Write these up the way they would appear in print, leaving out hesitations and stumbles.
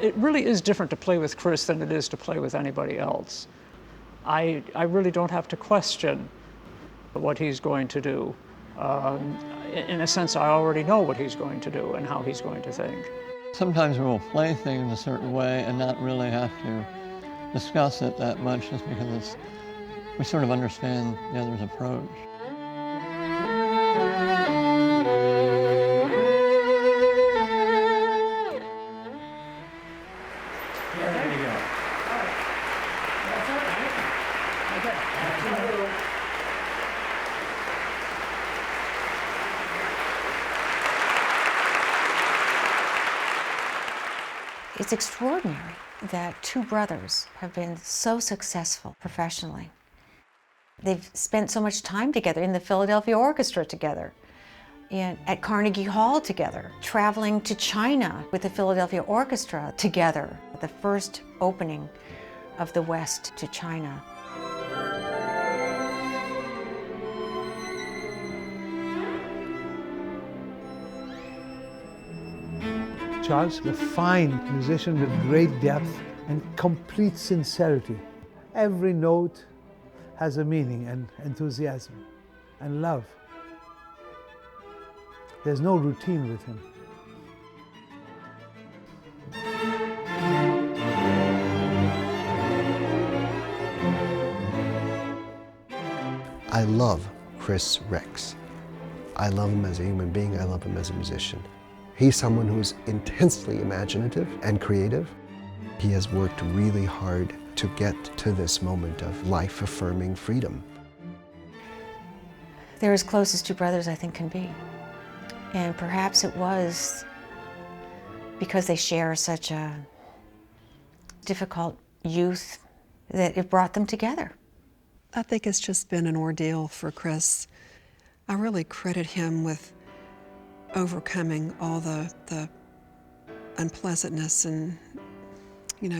It really is different to play with Chris than it is to play with anybody else. I really don't have to question what he's going to do. In a sense, I already know what he's going to do and how he's going to think. Sometimes we'll play things a certain way and not really have to discuss it that much just because we sort of understand the other's approach. It's extraordinary that two brothers have been so successful professionally. They've spent so much time together in the Philadelphia Orchestra together, and at Carnegie Hall together, traveling to China with the Philadelphia Orchestra together, the first opening of the West to China. Charles, a fine musician with great depth and complete sincerity. Every note has a meaning and enthusiasm and love. There's no routine with him. I love Chris Rex. I love him as a human being, I love him as a musician. He's someone who's intensely imaginative and creative. He has worked really hard to get to this moment of life-affirming freedom. They're as close as two brothers I think can be. And perhaps it was because they share such a difficult youth that it brought them together. I think it's just been an ordeal for Chris. I really credit him with overcoming all the unpleasantness and,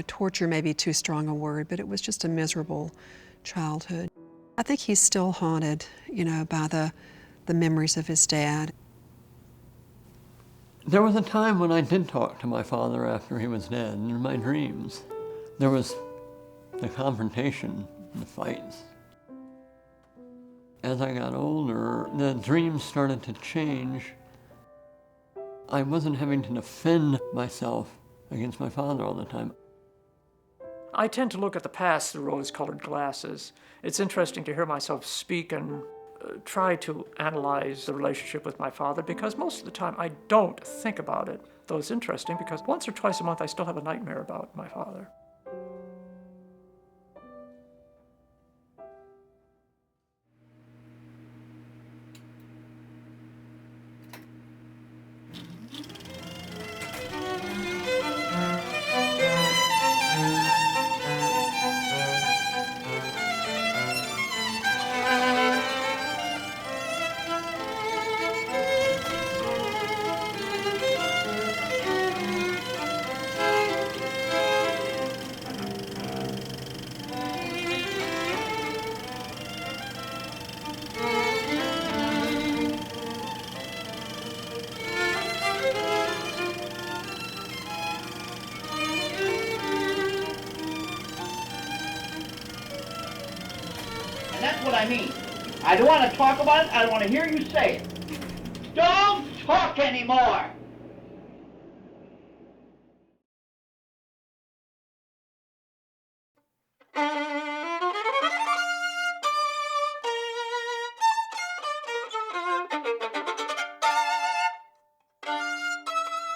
torture may be too strong a word, but it was just a miserable childhood. I think he's still haunted, by the memories of his dad. There was a time when I did talk to my father after he was dead, in my dreams. There was the confrontation, the fights. As I got older, the dreams started to change. I wasn't having to defend myself against my father all the time. I tend to look at the past through rose-colored glasses. It's interesting to hear myself speak and try to analyze the relationship with my father, because most of the time I don't think about it. Though it's interesting because once or twice a month I still have a nightmare about my father. That's what I mean. I don't want to talk about it. I don't want to hear you say it. Don't talk anymore.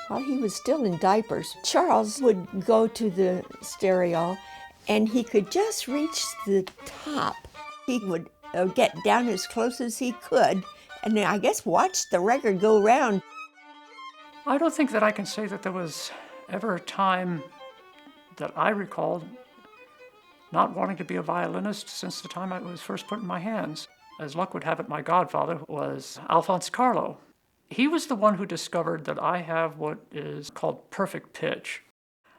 While he was still in diapers, Charles would go to the stereo and he could just reach the top. He would get down as close as he could and then I guess watch the record go round. I don't think that I can say that there was ever a time that I recall not wanting to be a violinist since the time I was first put in my hands. As luck would have it, my godfather was Alphonse Carlo. He was the one who discovered that I have what is called perfect pitch.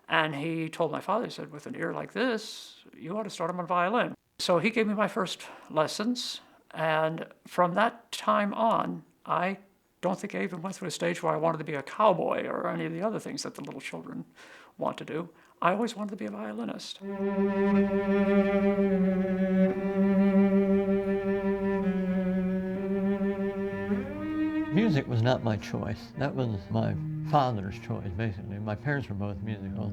And he told my father, he said, with an ear like this, you ought to start him on violin. So he gave me my first lessons, and from that time on, I don't think I even went through a stage where I wanted to be a cowboy or any of the other things that the little children want to do. I always wanted to be a violinist. Music was not my choice. That was my father's choice, basically. My parents were both musical.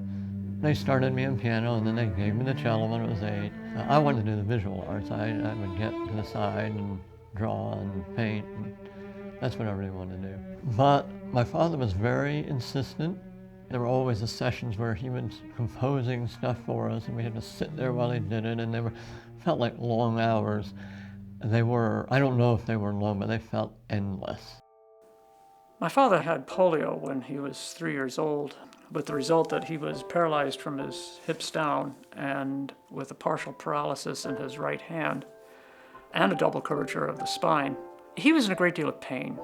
They started me on piano, and then they gave me the cello when I was 8. I wanted to do the visual arts. I would get to the side and draw and paint, and that's what I really wanted to do. But my father was very insistent. There were always the sessions where he was composing stuff for us, and we had to sit there while he did it, and they felt like long hours. They were, I don't know if they were long, but they felt endless. My father had polio when he was 3 years old, with the result that he was paralyzed from his hips down and with a partial paralysis in his right hand and a double curvature of the spine. He was in a great deal of pain.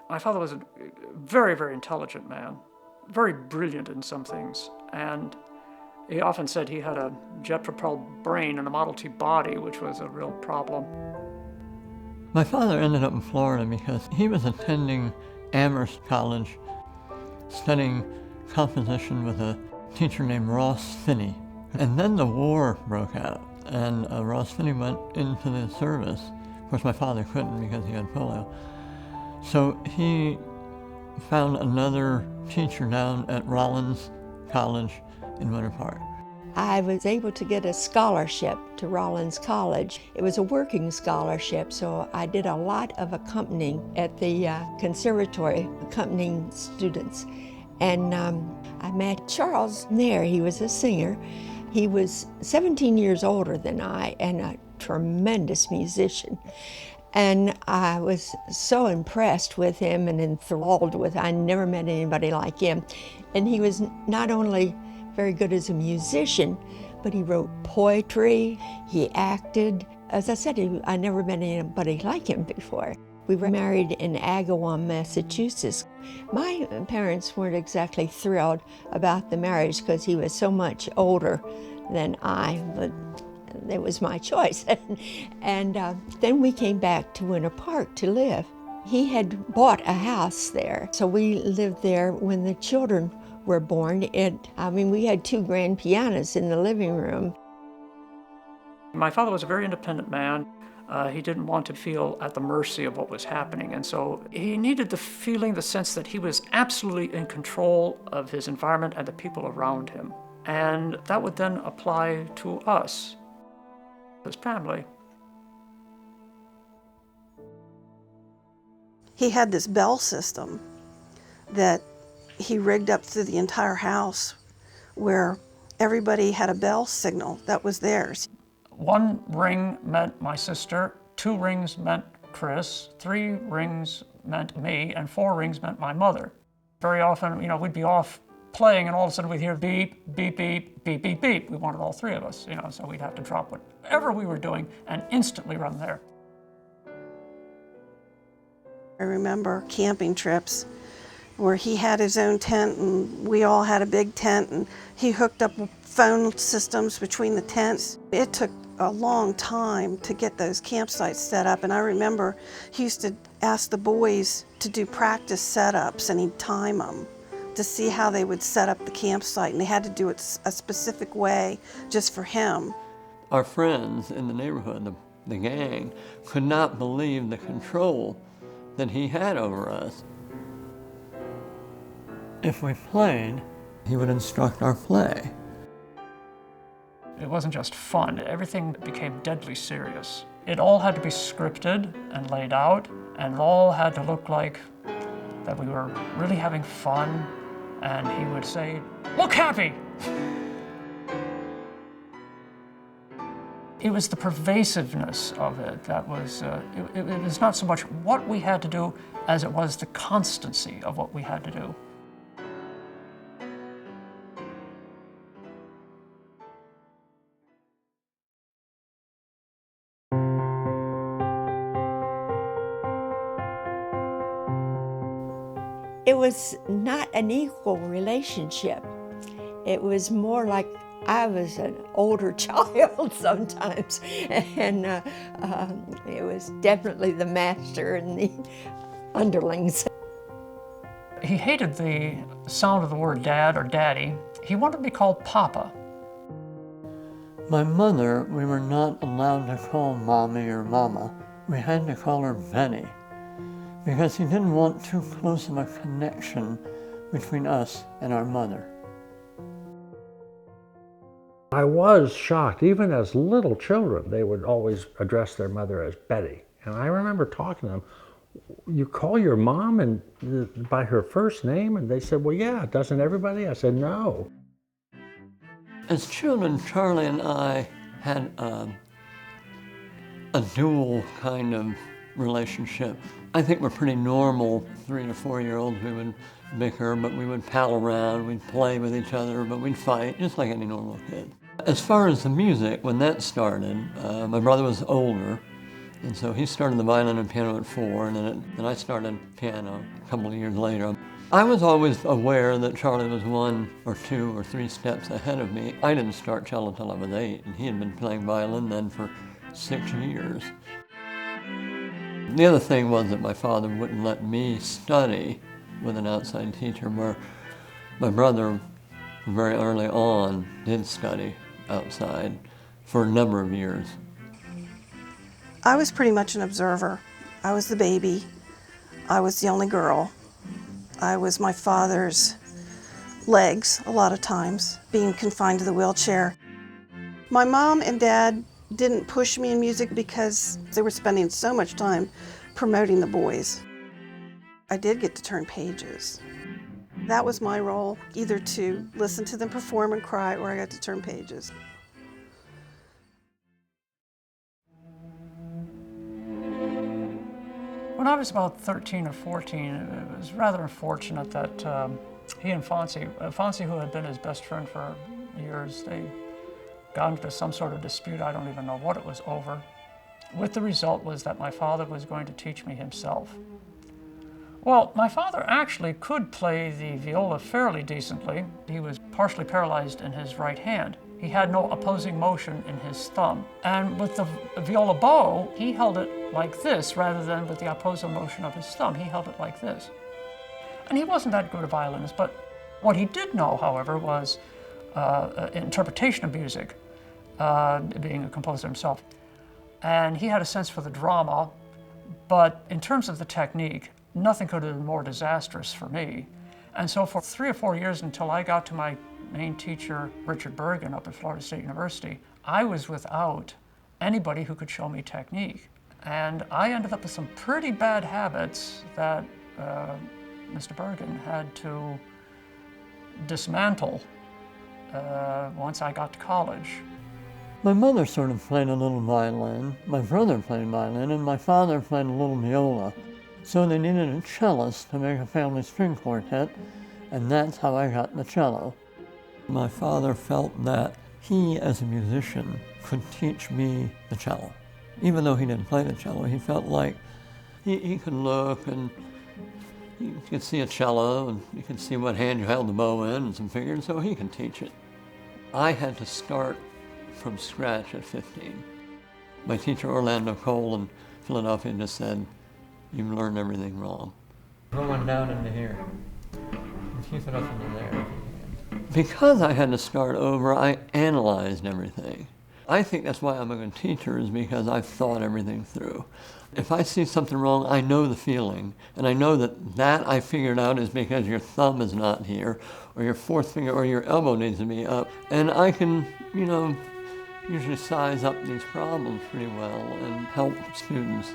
My father was a very, very intelligent man, very brilliant in some things, and he often said he had a jet-propelled brain and a Model T body, which was a real problem. My father ended up in Florida because he was attending Amherst College, studying composition with a teacher named Ross Finney. And then the war broke out, and Ross Finney went into the service. Of course, my father couldn't because he had polio. So he found another teacher down at Rollins College in Winter Park. I was able to get a scholarship to Rollins College. It was a working scholarship, so I did a lot of accompanying at the conservatory, accompanying students. And I met Charles there. He was a singer. He was 17 years older than I and a tremendous musician. And I was so impressed with him and enthralled with him. I never met anybody like him. And he was not only very good as a musician, but he wrote poetry, he acted. As I said, I never met anybody like him before. We were married in Agawam, Massachusetts. My parents weren't exactly thrilled about the marriage because he was so much older than I, but it was my choice. And then we came back to Winter Park to live. He had bought a house there, so we lived there when the children were born. We had 2 grand pianos in the living room. My father was a very independent man. He didn't want to feel at the mercy of what was happening, and so he needed the feeling, the sense that he was absolutely in control of his environment and the people around him. And that would then apply to us, his family. He had this bell system that he rigged up through the entire house where everybody had a bell signal that was theirs. 1 ring meant my sister, 2 rings meant Chris, 3 rings meant me, and 4 rings meant my mother. Very often, we'd be off playing and all of a sudden we'd hear beep, beep, beep, beep, beep, beep. We wanted all 3 of us, so we'd have to drop whatever we were doing and instantly run there. I remember camping trips where he had his own tent and we all had a big tent, and he hooked up phone systems between the tents. It took a long time to get those campsites set up, and I remember he used to ask the boys to do practice setups, and he'd time them to see how they would set up the campsite, and they had to do it a specific way just for him. Our friends in the neighborhood, the gang, could not believe the control that he had over us. If we played, he would instruct our play. It wasn't just fun, everything became deadly serious. It all had to be scripted and laid out, and it all had to look like that we were really having fun, and he would say, "Look happy!" It was the pervasiveness of it that was, it was not so much what we had to do as it was the constancy of what we had to do. It was not an equal relationship. It was more like I was an older child sometimes, and it was definitely the master, and underlings. He hated the sound of the word dad or daddy. He wanted to be called Papa. My mother, we were not allowed to call Mommy or Mama. We had to call her Benny, because he didn't want too close of a connection between us and our mother. I was shocked. Even as little children, they would always address their mother as Betty. And I remember talking to them, you call your mom by her first name? And they said, well, yeah, doesn't everybody? I said, no. As children, Charlie and I had a dual kind of relationship. I think we're pretty normal 3 to 4 year olds. We would bicker, but we would pal around, we'd play with each other, but we'd fight, just like any normal kid. As far as the music, when that started, my brother was older, and so he started the violin and piano at 4, and then I started piano a couple of years later. I was always aware that Charlie was 1 or 2 or 3 steps ahead of me. I didn't start cello till I was 8, and he had been playing violin then for 6 years. The other thing was that my father wouldn't let me study with an outside teacher, where my brother very early on did study outside for a number of years. I was pretty much an observer. I was the baby. I was the only girl. I was my father's legs a lot of times, being confined to the wheelchair. My mom and dad didn't push me in music because they were spending so much time promoting the boys. I did get to turn pages. That was my role, either to listen to them perform and cry, or I got to turn pages. When I was about 13 or 14, it was rather unfortunate that he and Fonzie, who had been his best friend for years, they got into some sort of dispute. I don't even know what it was over. With the result was that my father was going to teach me himself. Well, my father actually could play the viola fairly decently. He was partially paralyzed in his right hand. He had no opposing motion in his thumb. And with the viola bow, he held it like this rather than with the opposing motion of his thumb. He held it like this. And he wasn't that good a violinist, but what he did know, however, was interpretation of music, being a composer himself. And he had a sense for the drama, but in terms of the technique, nothing could have been more disastrous for me. And so for 3 or 4 years, until I got to my main teacher, Richard Bergen, up at Florida State University, I was without anybody who could show me technique. And I ended up with some pretty bad habits that Mr. Bergen had to dismantle once I got to college. My mother sort of played a little violin, my brother played violin, and my father played a little viola. So they needed a cellist to make a family string quartet, and that's how I got the cello. My father felt that he, as a musician, could teach me the cello. Even though he didn't play the cello, he felt like he could look and you could see a cello and you could see what hand you held the bow in and some fingers, so he could teach it. I had to start from scratch at 15. My teacher, Orlando Cole in Philadelphia, just said, "You've learned everything wrong." Going down into here. Keep it up into there. Because I had to start over, I analyzed everything. I think that's why I'm a good teacher, is because I've thought everything through. If I see something wrong, I know the feeling, and I know that I figured out is because your thumb is not here, or your fourth finger, or your elbow needs to be up, and I can, usually size up these problems pretty well and help students.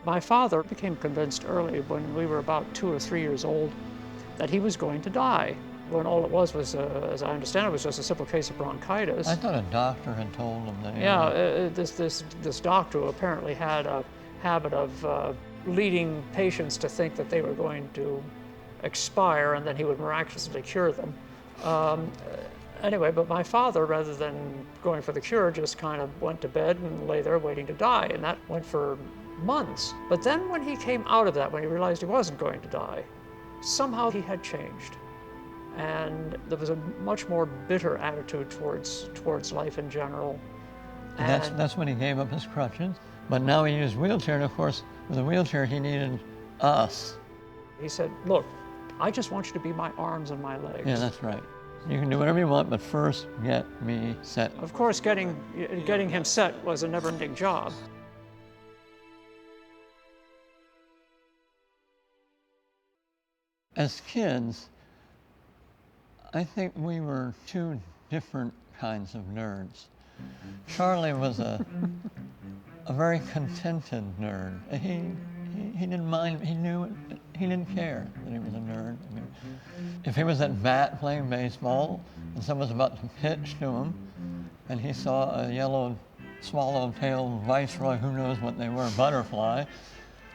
My father became convinced early, when we were about 2 or 3 years old, that he was going to die. When all it was, as I understand it, was just a simple case of bronchitis. I thought a doctor had told him that. Yeah, this doctor apparently had a habit of leading patients to think that they were going to expire and then he would miraculously cure them. Anyway, but my father, rather than going for the cure, just kind of went to bed and lay there waiting to die, and that went for months. But then when he came out of that, when he realized he wasn't going to die, somehow he had changed. And there was a much more bitter attitude towards life in general. That's when he gave up his crutches. But now he used wheelchair, and of course, with a wheelchair, he needed us. He said, look, I just want you to be my arms and my legs. Yeah, that's right. You can do whatever you want, but first get me set. Of course, getting him set was a never-ending job. As kids, I think we were two different kinds of nerds. Charlie was a very contented nerd. He didn't mind, he didn't care that he was a nerd. I mean, if he was at bat playing baseball and someone was about to pitch to him and he saw a yellow swallow-tailed viceroy, who knows what they were, butterfly,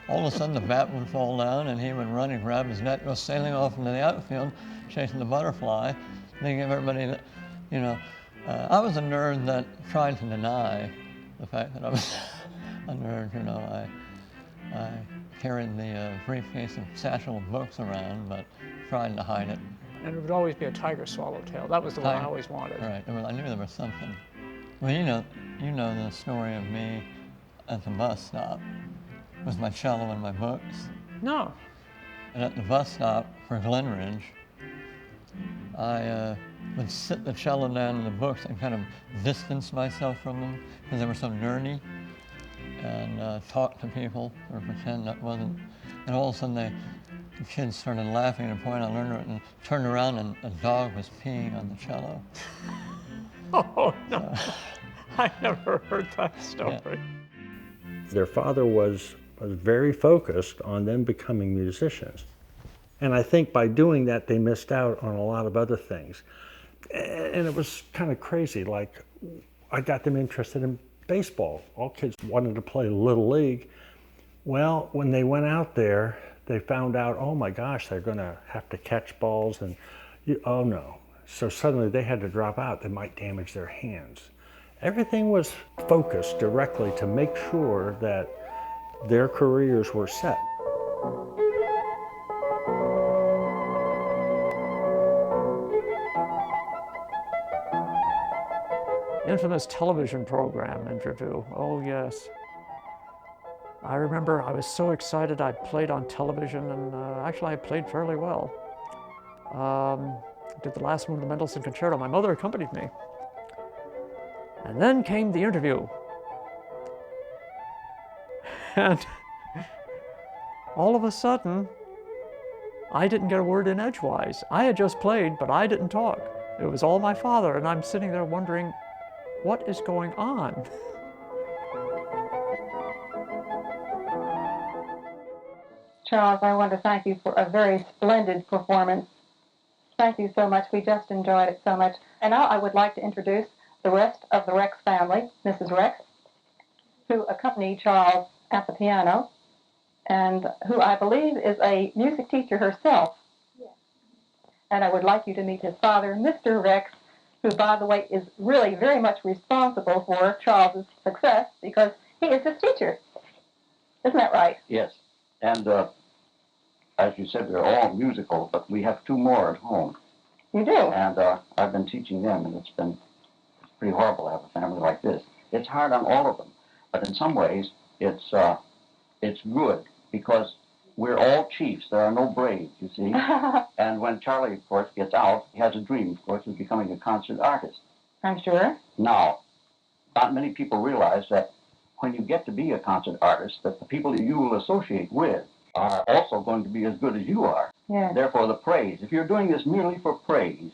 all of a sudden the bat would fall down and he would run and grab his net, go sailing off into the outfield, chasing the butterfly. And they give everybody, you know, I was a nerd that tried to deny the fact that I was a nerd. You know, I carried the briefcase of satchel of books around, but tried to hide it. And it would always be a tiger swallowtail. That was the one I always wanted. Right. Well, I knew there was something. Well, you know the story of me at the bus stop with my cello and my books. No. And at the bus stop for Glenridge, I would sit the cello down in the books and kind of distance myself from them because they were so nerdy, and talk to people or pretend that wasn't. And all of a sudden the kids started laughing at a point I learned it and turned around and a dog was peeing on the cello. Oh, no. I never heard that story. Yeah. Their father was very focused on them becoming musicians. And I think by doing that, they missed out on a lot of other things. And it was kind of crazy. Like, I got them interested in baseball. All kids wanted to play Little League. Well, when they went out there, they found out, oh my gosh, they're going to have to catch balls, and oh no. So suddenly they had to drop out. They might damage their hands. Everything was focused directly to make sure that their careers were set. Infamous television program interview. Oh, yes. I remember I was so excited I played on television, and actually I played fairly well. Did the last one of the Mendelssohn Concerto. My mother accompanied me. And then came the interview. And all of a sudden, I didn't get a word in edgewise. I had just played, but I didn't talk. It was all my father, and I'm sitting there wondering, what is going on? Charles, I want to thank you for a very splendid performance. Thank you so much. We just enjoyed it so much. And now I would like to introduce the rest of the Rex family, Mrs. Rex, who accompanied Charles at the piano, and who I believe is a music teacher herself. Yes. And I would like you to meet his father, Mr. Rex, who, by the way, is really very much responsible for Charles's success because he is his teacher. Isn't that right? Yes. And as you said, they're all musical, but we have two more at home. You do? And I've been teaching them, and it's pretty horrible to have a family like this. It's hard on all of them, but in some ways, it's good because we're all chiefs. There are no braves, you see. And when Charlie, of course, gets out, he has a dream, of course, of becoming a concert artist. I'm sure. Now, not many people realize that when you get to be a concert artist, that the people that you will associate with are also going to be as good as you are. Yeah. Therefore, the praise. If you're doing this merely for praise,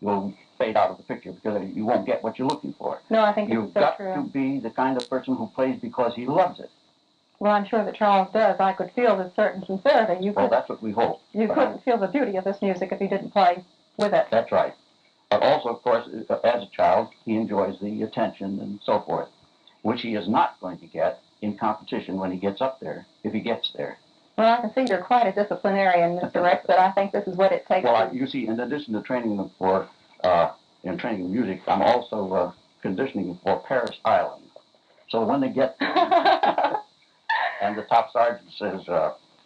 you'll fade out of the picture because you won't get what you're looking for. No, I think You've it's so got true. to be the kind of person who plays because he loves it. Well, I'm sure that Charles does. I could feel the certain sincerity. Well, that's what we hope. You couldn't feel the beauty of this music if he didn't play with it. That's right. But also, of course, as a child, he enjoys the attention and so forth, which he is not going to get in competition when he gets up there, if he gets there. Well, I can see you're quite a disciplinarian, Mr. Rex, but I think this is what it takes. Well, you see, in addition to training them for, in training music, I'm also conditioning them for Paris Island. So when they get there, and the top sergeant says,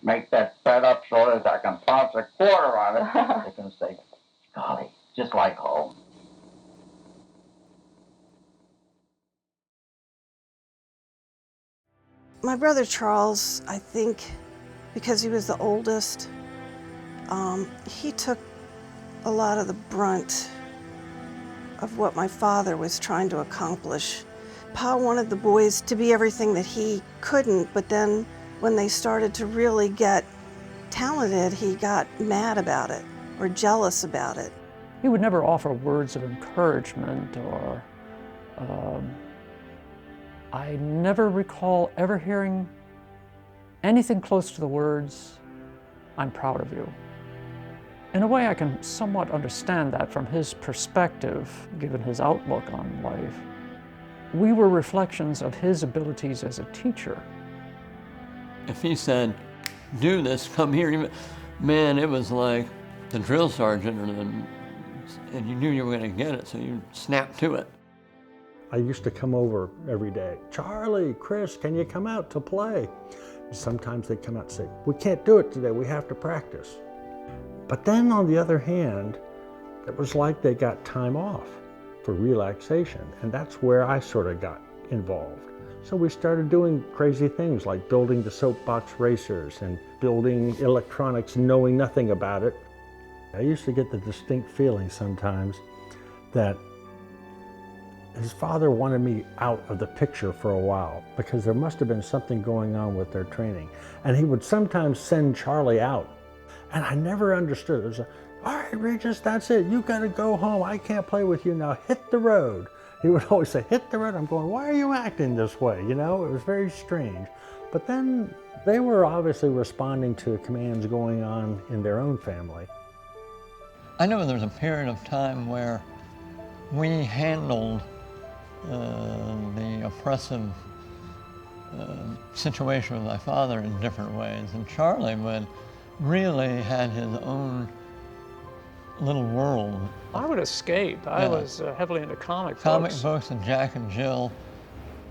make that bed up so that I can bounce a quarter on it, they're going to say, golly, just like home. My brother Charles, I think, because he was the oldest, he took a lot of the brunt of what my father was trying to accomplish. Pa wanted the boys to be everything that he couldn't, but then when they started to really get talented, he got mad about it or jealous about it. He would never offer words of encouragement or I never recall ever hearing anything close to the words, "I'm proud of you." In a way, I can somewhat understand that from his perspective, given his outlook on life. We were reflections of his abilities as a teacher. If he said, "Do this, come here," man, it was like the drill sergeant, and you knew you were going to get it, so you snapped to it. I used to come over every day. "Charlie, Chris, can you come out to play?" Sometimes they'd come out and say, "We can't do it today, we have to practice." But then on the other hand, it was like they got time off for relaxation, and that's where I sort of got involved. So we started doing crazy things like building the soapbox racers and building electronics knowing nothing about it. I used to get the distinct feeling sometimes that his father wanted me out of the picture for a while because there must have been something going on with their training. And he would sometimes send Charlie out. And I never understood. It was like, "All right, Regis, that's it. You got to go home. I can't play with you now. Hit the road." He would always say, "Hit the road." I'm going, "Why are you acting this way?" You know, it was very strange. But then they were obviously responding to commands going on in their own family. I know there was a period of time where we handled the oppressive situation with my father in different ways, and Charlie really had his own little world. I would escape. I was heavily into comic books. Comic books and Jack and Jill.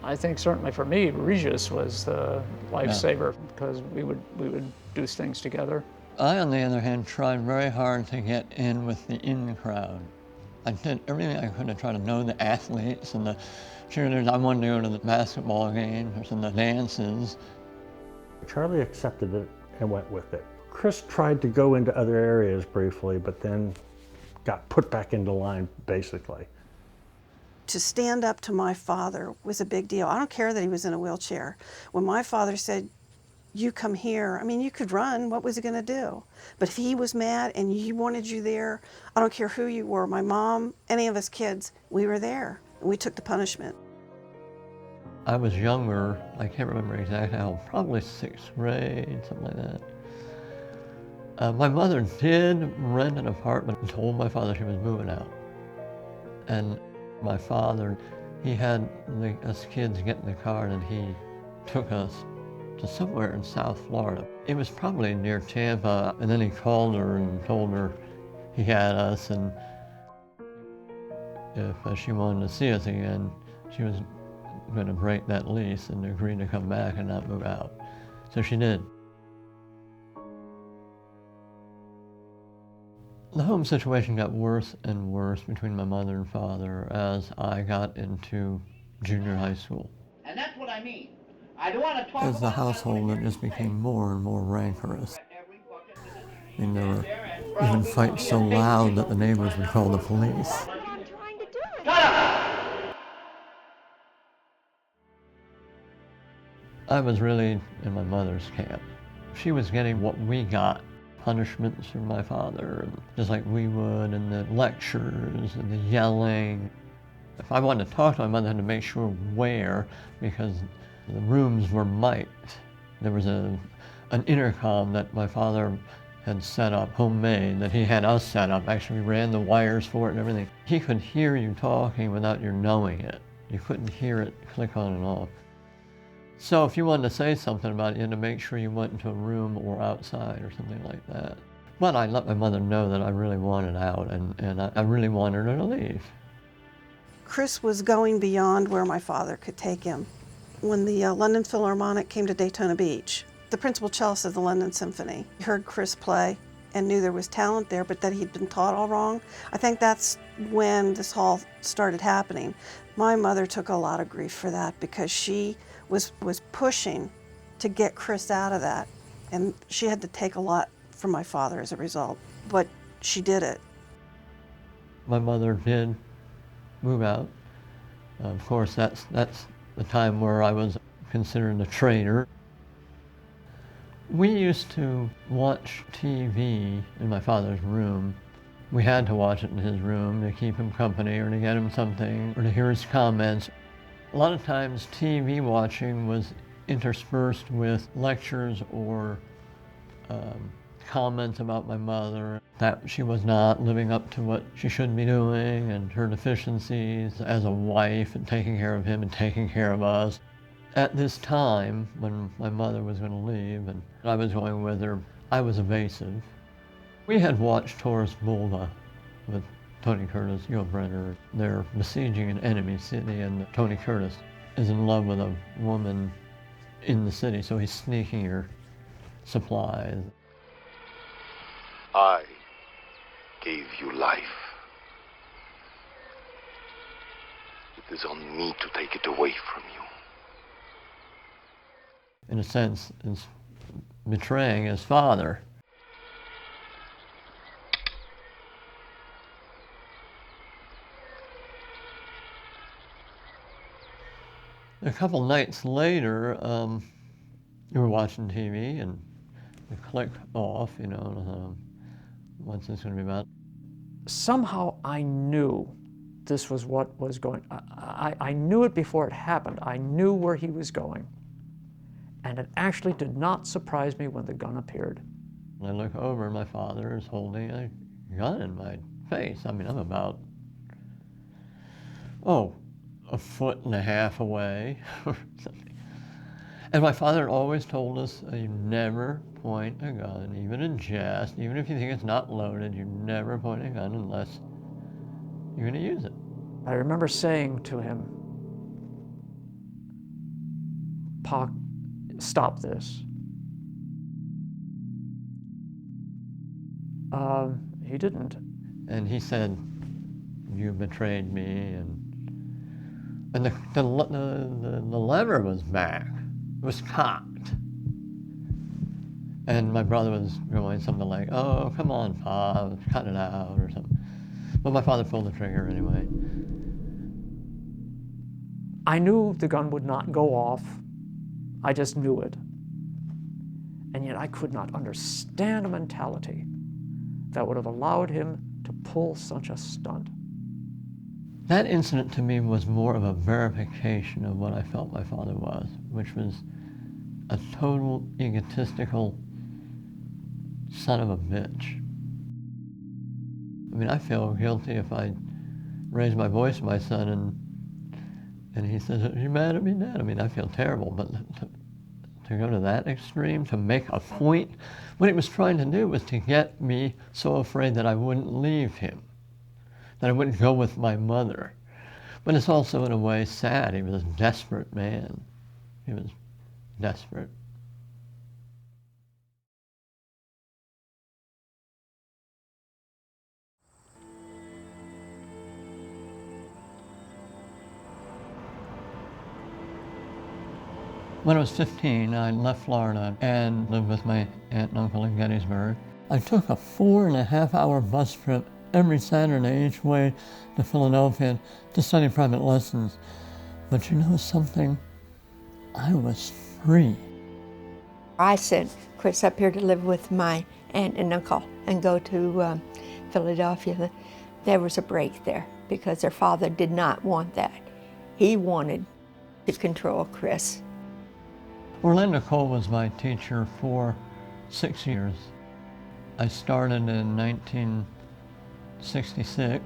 I think certainly for me, Regis was the lifesaver because we would do things together. I, on the other hand, tried very hard to get in with the in crowd. I did everything I could to try to know the athletes and the cheerleaders. I wanted to go to the basketball games and the dances. Charlie accepted it and went with it. Chris tried to go into other areas briefly, but then got put back into line, basically. To stand up to my father was a big deal. I don't care that he was in a wheelchair. When my father said, "You come here," I mean, you could run, what was he gonna do? But if he was mad and he wanted you there, I don't care who you were, my mom, any of us kids, we were there. And we took the punishment. I was younger, I can't remember exactly how, probably 6th grade, something like that. My mother did rent an apartment and told my father she was moving out. And my father, he had us kids get in the car and he took us to somewhere in South Florida. It was probably near Tampa, and then he called her and told her he had us, and if she wanted to see us again, she was going to break that lease and agree to come back and not move out. So she did. The home situation got worse and worse between my mother and father as I got into junior high school. And that's what I mean. I don't want to talk As the household, it just became more and more rancorous. I mean, there were even fights so loud that the neighbors would call the police. I was really in my mother's camp. She was getting what we got, punishments from my father, just like we would, and the lectures and the yelling. If I wanted to talk to my mother, I had to make sure where, because the rooms were mic'd. There was an intercom that my father had set up, homemade, that he had us set up. Actually, we ran the wires for it and everything. He could hear you talking without your knowing it. You couldn't hear it click on and off. So if you wanted to say something about it, you had to make sure you went into a room or outside or something like that. But I let my mother know that I really wanted out, and I really wanted her to leave. Chris was going beyond where my father could take him. When the London Philharmonic came to Daytona Beach, the principal cellist of the London Symphony heard Chris play and knew there was talent there, but that he'd been taught all wrong. I think that's when this all started happening. My mother took a lot of grief for that because she was pushing to get Chris out of that. And she had to take a lot from my father as a result, but she did it. My mother did move out. Of course, that's the time where I was considered a traitor. We used to watch TV in my father's room. We had to watch it in his room to keep him company or to get him something or to hear his comments. A lot of times TV watching was interspersed with lectures or comments about my mother, that she was not living up to what she should be doing and her deficiencies as a wife and taking care of him and taking care of us. At this time, when my mother was going to leave and I was going with her, I was evasive. We had watched Taurus Bulba with Tony Curtis, Yul Brynner. They're besieging an enemy city, and Tony Curtis is in love with a woman in the city, so he's sneaking her supplies. I gave you life. It is on me to take it away from you. In a sense, it's betraying his father. A couple nights later, we were watching TV and we clicked off, you know, what's this going to be about? Somehow I knew this was what was going on. I knew it before it happened. I knew where he was going. And it actually did not surprise me when the gun appeared. I look over and my father is holding a gun in my face. I mean, I'm about, a foot and a half away or something. And my father always told us, you never point a gun, even in jest, even if you think it's not loaded, you never point a gun unless you're going to use it. I remember saying to him, "Pa, stop this." He didn't. And he said, "You betrayed me," and the lever was back. It was cocked. And my brother was going something like, "Oh, come on, Pa, cut it out," or something. But my father pulled the trigger anyway. I knew the gun would not go off. I just knew it. And yet I could not understand a mentality that would have allowed him to pull such a stunt. That incident to me was more of a verification of what I felt my father was, which was a total egotistical son of a bitch. I mean, I feel guilty if I raise my voice to my son and he says, "Are you mad at me, Dad?" I mean, I feel terrible, but to go to that extreme, to make a point, what he was trying to do was to get me so afraid that I wouldn't leave him, that I wouldn't go with my mother. But it's also, in a way, sad. He was a desperate man. He was desperate. When I was 15, I left Florida and lived with my aunt and uncle in Gettysburg. I took a 4.5-hour bus trip every Saturday each way to Philadelphia to study private lessons. But you know something? I was free. I sent Chris up here to live with my aunt and uncle and go to Philadelphia. There was a break there because their father did not want that. He wanted to control Chris. Orlando Cole was my teacher for 6 years. I started in 1966,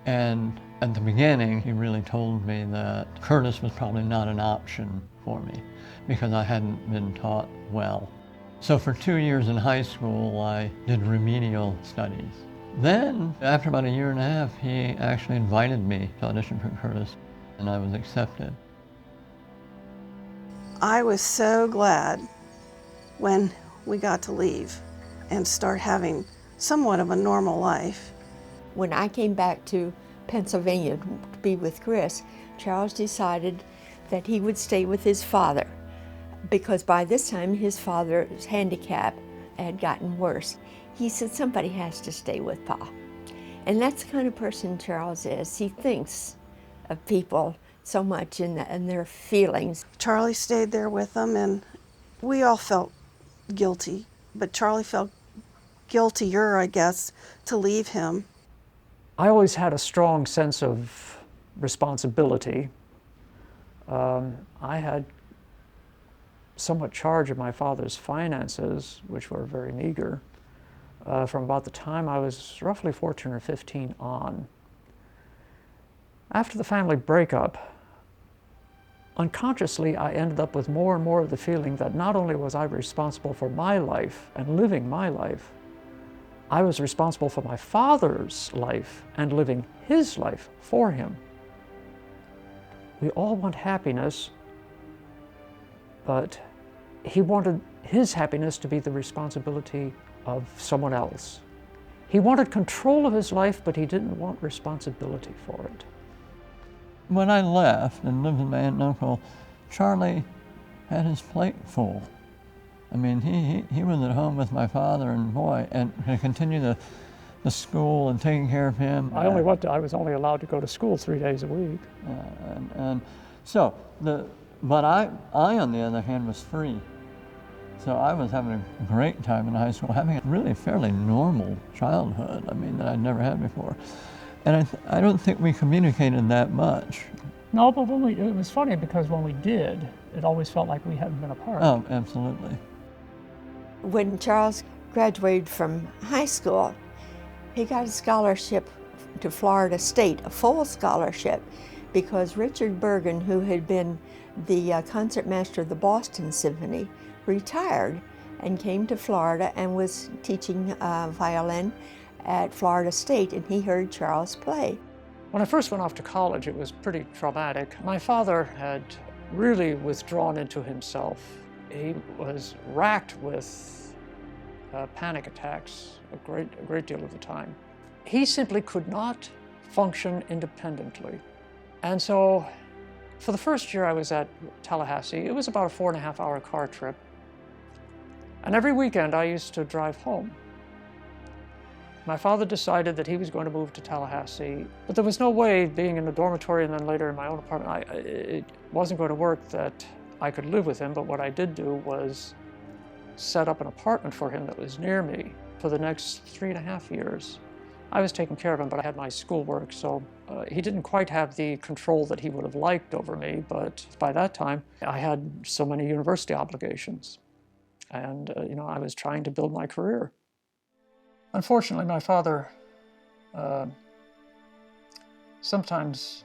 and at the beginning, he really told me that Curtis was probably not an option for me because I hadn't been taught well. So for 2 years in high school, I did remedial studies. Then, after about 1.5 years, he actually invited me to audition for Curtis, and I was accepted. I was so glad when we got to leave and start having somewhat of a normal life. When I came back to Pennsylvania to be with Chris, Charles decided that he would stay with his father, because by this time his father's handicap had gotten worse. He said, somebody has to stay with Pa. And that's the kind of person Charles is. He thinks of people so much in their feelings. Charlie stayed there with them, and we all felt guilty, but Charlie felt guiltier, I guess, to leave him. I always had a strong sense of responsibility. I had somewhat charge of my father's finances, which were very meager, from about the time I was roughly 14 or 15 on. After the family breakup, unconsciously I ended up with more and more of the feeling that not only was I responsible for my life and living my life, I was responsible for my father's life and living his life for him. We all want happiness, but he wanted his happiness to be the responsibility of someone else. He wanted control of his life, but he didn't want responsibility for it. When I left and lived with my aunt and uncle, Charlie had his plate full. I mean, he was at home with my father, and boy, and to continue the school and taking care of him. I was only allowed to go to school 3 days a week. But I, on the other hand, was free. So I was having a great time in high school, having a really fairly normal childhood, I mean, that I'd never had before. And I don't think we communicated that much. No, but it was funny because when we did, it always felt like we hadn't been apart. Oh, absolutely. When Charles graduated from high school, he got a scholarship to Florida State, a full scholarship, because Richard Bergen, who had been the concertmaster of the Boston Symphony, retired and came to Florida and was teaching violin at Florida State, and he heard Charles play. When I first went off to college, it was pretty traumatic. My father had really withdrawn into himself. He was racked with panic attacks a great deal of the time. He simply could not function independently. And so for the first year I was at Tallahassee, it was about a 4.5-hour car trip. And every weekend I used to drive home. My father decided that he was going to move to Tallahassee, but there was no way, being in the dormitory and then later in my own apartment, it wasn't going to work that I could live with him. But what I did do was set up an apartment for him that was near me. For the next 3.5 years, I was taking care of him, but I had my schoolwork, so he didn't quite have the control that he would have liked over me. But by that time, I had so many university obligations, and I was trying to build my career. Unfortunately, my father sometimes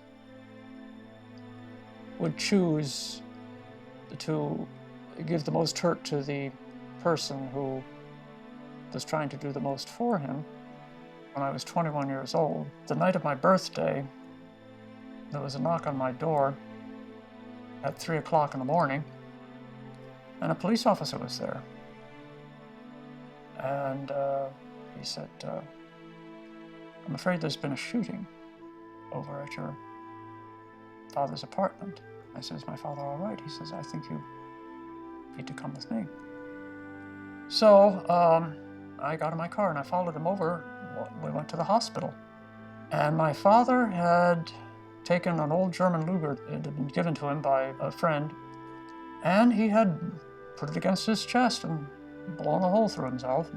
would choose to give the most hurt to the person who was trying to do the most for him. When I was 21 years old, the night of my birthday, there was a knock on my door at 3 o'clock in the morning, and a police officer was there. And he said, I'm afraid there's been a shooting over at your father's apartment. I said, is my father all right? He says, I think you need to come with me. So I got in my car and I followed him over. We went to the hospital. And my father had taken an old German Luger. It had been given to him by a friend. And he had put it against his chest and blown a hole through himself.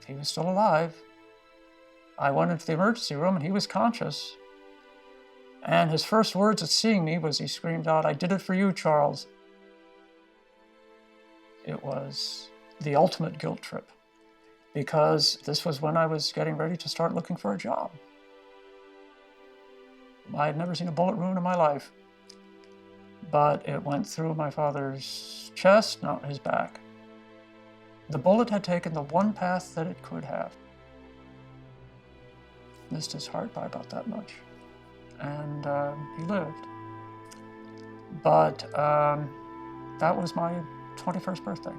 He was still alive. I went into the emergency room and he was conscious. And his first words at seeing me was he screamed out, "I did it for you, Charles." It was the ultimate guilt trip, because this was when I was getting ready to start looking for a job. I had never seen a bullet wound in my life, but it went through my father's chest, not his back. The bullet had taken the one path that it could have. Missed his heart by about that much, and he lived. But that was my 21st birthday.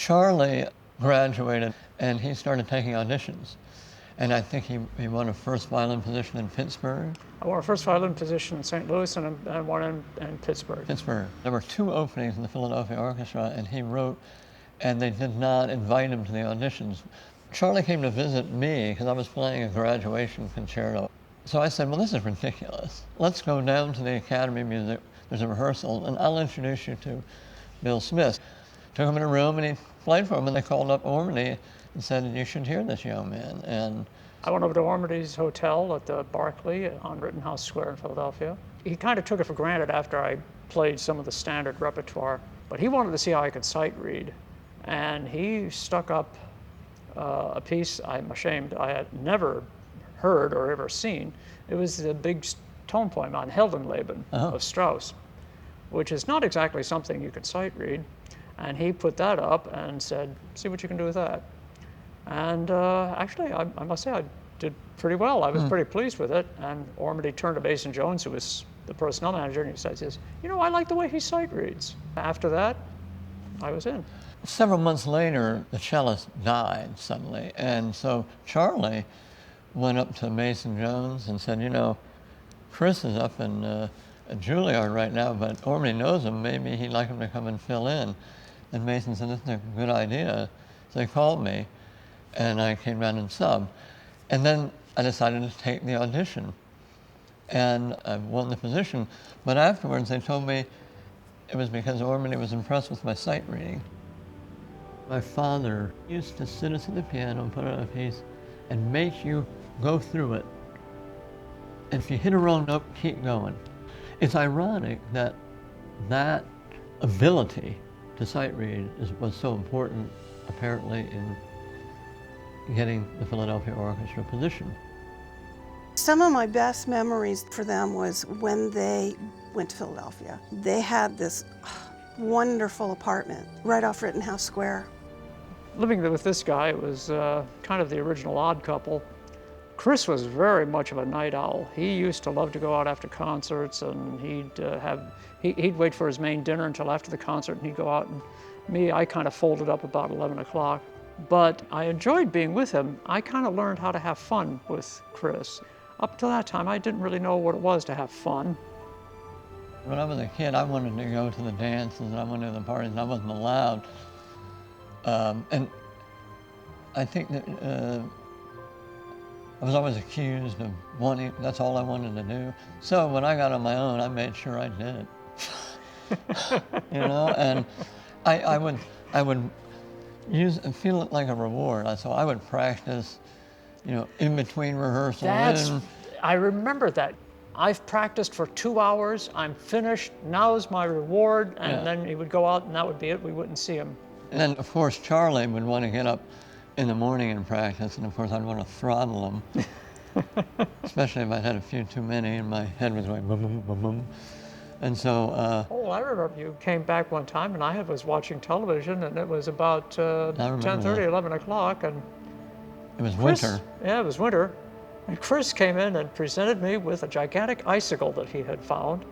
Charlie graduated and he started taking auditions. And I think he won a first violin position in Pittsburgh. I won a first violin position in St. Louis and one in Pittsburgh. Pittsburgh. There were 2 openings in the Philadelphia Orchestra, and he wrote, and they did not invite him to the auditions. Charlie came to visit me because I was playing a graduation concerto. So I said, well, this is ridiculous. Let's go down to the Academy of Music. There's a rehearsal, and I'll introduce you to Bill Smith. Took him in a room, and he played for him, and they called up Ormady and said, you should hear this young man. And I went over to Ormady's hotel at the Barclay on Rittenhouse Square in Philadelphia. He kind of took it for granted after I played some of the standard repertoire, but he wanted to see how I could sight read. And he stuck up a piece, I'm ashamed, I had never heard or ever seen. It was the big tone poem on Heldenleben of Strauss, which is not exactly something you could sight read. And he put that up and said, see what you can do with that. And actually, I must say, I did pretty well. I was pretty pleased with it. And Ormady turned to Mason Jones, who was the personnel manager, and he says, you know, I like the way he sight reads. After that, I was in. Several months later, the cellist died suddenly. And so Charlie went up to Mason Jones and said, you know, Chris is up in Juilliard right now, but Ormady knows him. Maybe he'd like him to come and fill in. And Mason said, this is a good idea. So they called me, and I came down and subbed. And then I decided to take the audition. And I won the position. But afterwards, they told me it was because Ormady was impressed with my sight reading. My father used to sit us at the piano and put on a piece and make you go through it. And if you hit a wrong note, keep going. It's ironic that that ability to sight read was so important, apparently, in getting the Philadelphia Orchestra position. Some of my best memories for them was when they went to Philadelphia. They had this wonderful apartment right off Rittenhouse Square. Living with this guy, it was kind of the original Odd Couple. Chris was very much of a night owl. He used to love to go out after concerts, and he'd wait for his main dinner until after the concert, and he'd go out. And me, I kind of folded up about 11 o'clock. But I enjoyed being with him. I kind of learned how to have fun with Chris. Up to that time, I didn't really know what it was to have fun. When I was a kid, I wanted to go to the dances, and I went to the parties, and I wasn't allowed. And I think that I was always accused of wanting, that's all I wanted to do. So when I got on my own, I made sure I did it. You know, and I would feel it like a reward. So I would practice, you know, in between rehearsals. I remember that. I've practiced for 2 hours, I'm finished, now's my reward, and then he would go out and that would be it, we wouldn't see him. And then, of course, Charlie would want to get up in the morning and practice, and of course I'd want to throttle him, especially if I'd had a few too many and my head was going boom, boom, boom, boom. And so... I remember you came back one time and I was watching television, and it was about 10:30, 11 o'clock, and... It was winter. Yeah, it was winter. And Chris came in and presented me with a gigantic icicle that he had found.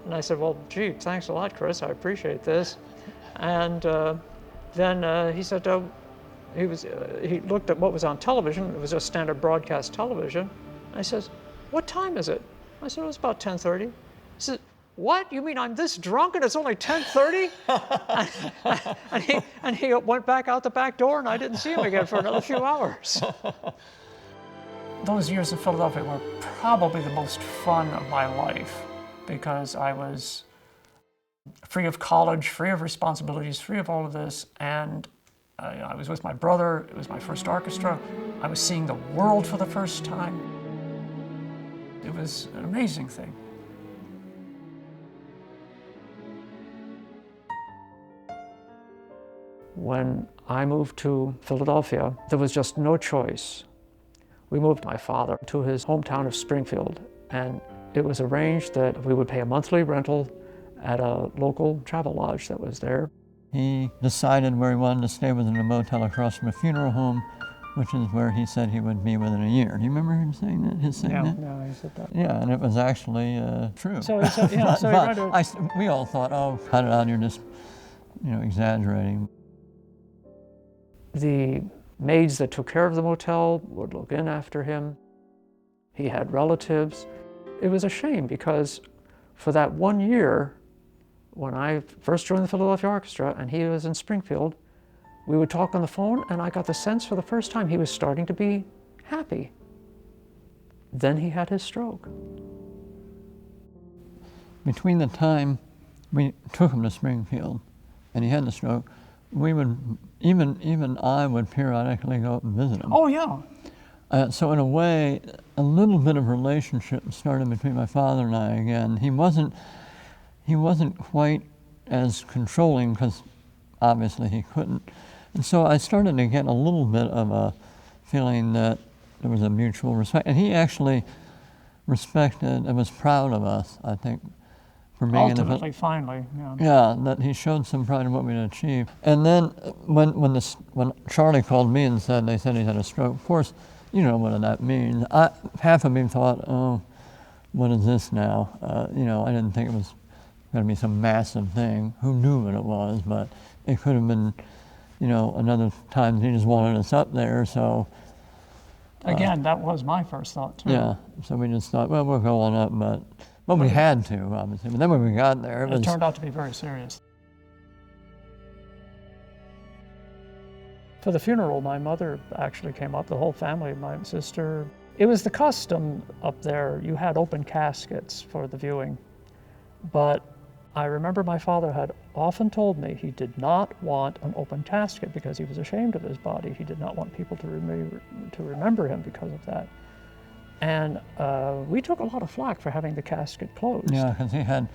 And I said, well, gee, thanks a lot, Chris, I appreciate this. And then he said, he looked at what was on television. It was just standard broadcast television. I says, what time is it? I said, it was about 10:30. He said, what? You mean I'm this drunk and it's only 10:30? and he went back out the back door, and I didn't see him again for another few hours. Those years in Philadelphia were probably the most fun of my life, because I was free of college, free of responsibilities, free of all of this, and I was with my brother. It was my first orchestra. I was seeing the world for the first time. It was an amazing thing. When I moved to Philadelphia, there was just no choice. We moved my father to his hometown of Springfield, and it was arranged that we would pay a monthly rental at a local travel lodge that was there. He decided where he wanted to stay within a motel across from a funeral home, which is where he said he would be within a year. Do you remember him saying that? Yeah, he said that. Yeah, and it was actually true. So he we all thought, oh, cut it out, you're just, you know, exaggerating. The maids that took care of the motel would look in after him. He had relatives. It was a shame because for that 1 year, when I first joined the Philadelphia Orchestra and he was in Springfield, we would talk on the phone and I got the sense for the first time he was starting to be happy. Then he had his stroke. Between the time we took him to Springfield and he had the stroke, we would, even I would periodically go up and visit him. Oh, yeah. So in a way, a little bit of relationship started between my father and I again. He wasn't quite as controlling because obviously he couldn't. And so I started to get a little bit of a feeling that there was a mutual respect. And he actually respected and was proud of us, I think, for being ultimately, finally, yeah. Yeah, that he showed some pride in what we'd achieved. And then when Charlie called me and they said he had a stroke, of course, you know what that means. Half of me thought, oh, what is this now? I didn't think it was going to be some massive thing. Who knew what it was? But it could have been, another time he just wanted us up there, so. Again, that was my first thought, too. Yeah, so we just thought, well, we're going up, but we had to, obviously. But then when we got there, it turned out to be very serious. For the funeral, my mother actually came up, the whole family, my sister. It was the custom up there. You had open caskets for the viewing. But I remember my father had often told me he did not want an open casket because he was ashamed of his body. He did not want people to remember him because of that. And we took a lot of flack for having the casket closed. Yeah, because he had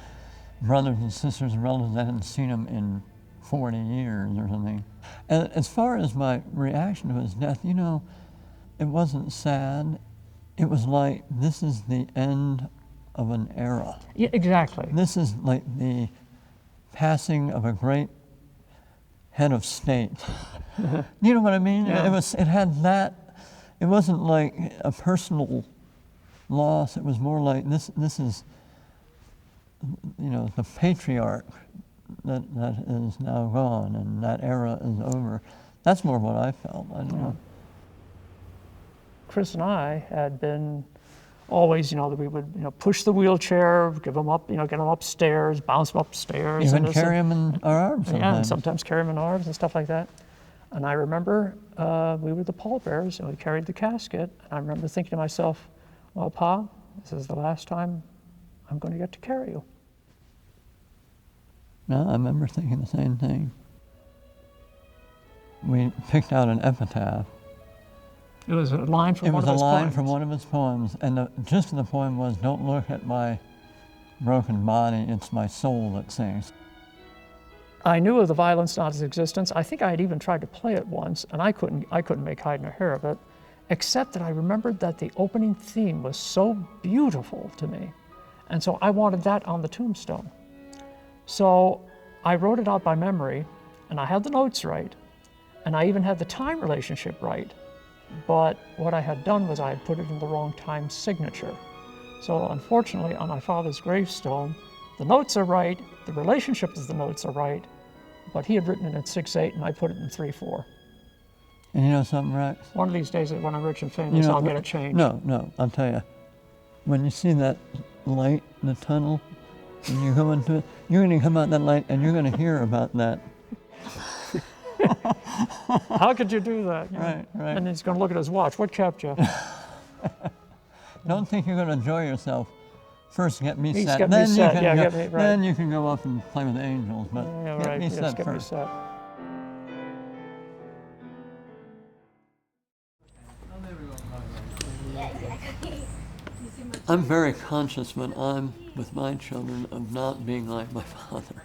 brothers and sisters and relatives that hadn't seen him in 40 years or something. And as far as my reaction to his death, it wasn't sad. It was like, this is the end of an era. Yeah, exactly. This is like the passing of a great head of state. You know what I mean? Yeah. It had that. It wasn't like a personal loss. It was more like this is, the patriarch that is now gone and that era is over. That's more what I felt. I don't know. Chris and I had been always, that we would, push the wheelchair, give him up, get him upstairs, bounce him upstairs. Even carry him in our arms sometimes. Yeah, and sometimes carry him in arms and stuff like that. And I remember we were the pallbearers and we carried the casket. And I remember thinking to myself, well, Pa, this is the last time I'm going to get to carry you. No, I remember thinking the same thing. We picked out an epitaph. It was a line from one of his poems. It was a line from one of his poems, and the gist of the poem was, "Don't look at my broken body, it's my soul that sings." I knew of the violin sonata's existence. I think I had even tried to play it once, and I couldn't make hide nor hair of it, except that I remembered that the opening theme was so beautiful to me, and so I wanted that on the tombstone. So I wrote it out by memory, and I had the notes right, and I even had the time relationship right. But what I had done was I had put it in the wrong time signature. So unfortunately, on my father's gravestone, the notes are right, the relationship of the notes are right, but he had written it in 6/8 and I put it in 3/4. And you know something, Rex? One of these days when I'm rich and famous, I'll get it changed. No, I'll tell you. When you see that light in the tunnel, and you go into it, you're going to come out that light and you're going to hear about that. How could you do that? Right. And he's going to look at his watch. What kept you? Don't think you're going to enjoy yourself. First, get me set. Get Then me set. Right. Then you can go off and play with the angels. But get me set get first. Me set. I'm very conscious when I'm with my children of not being like my father.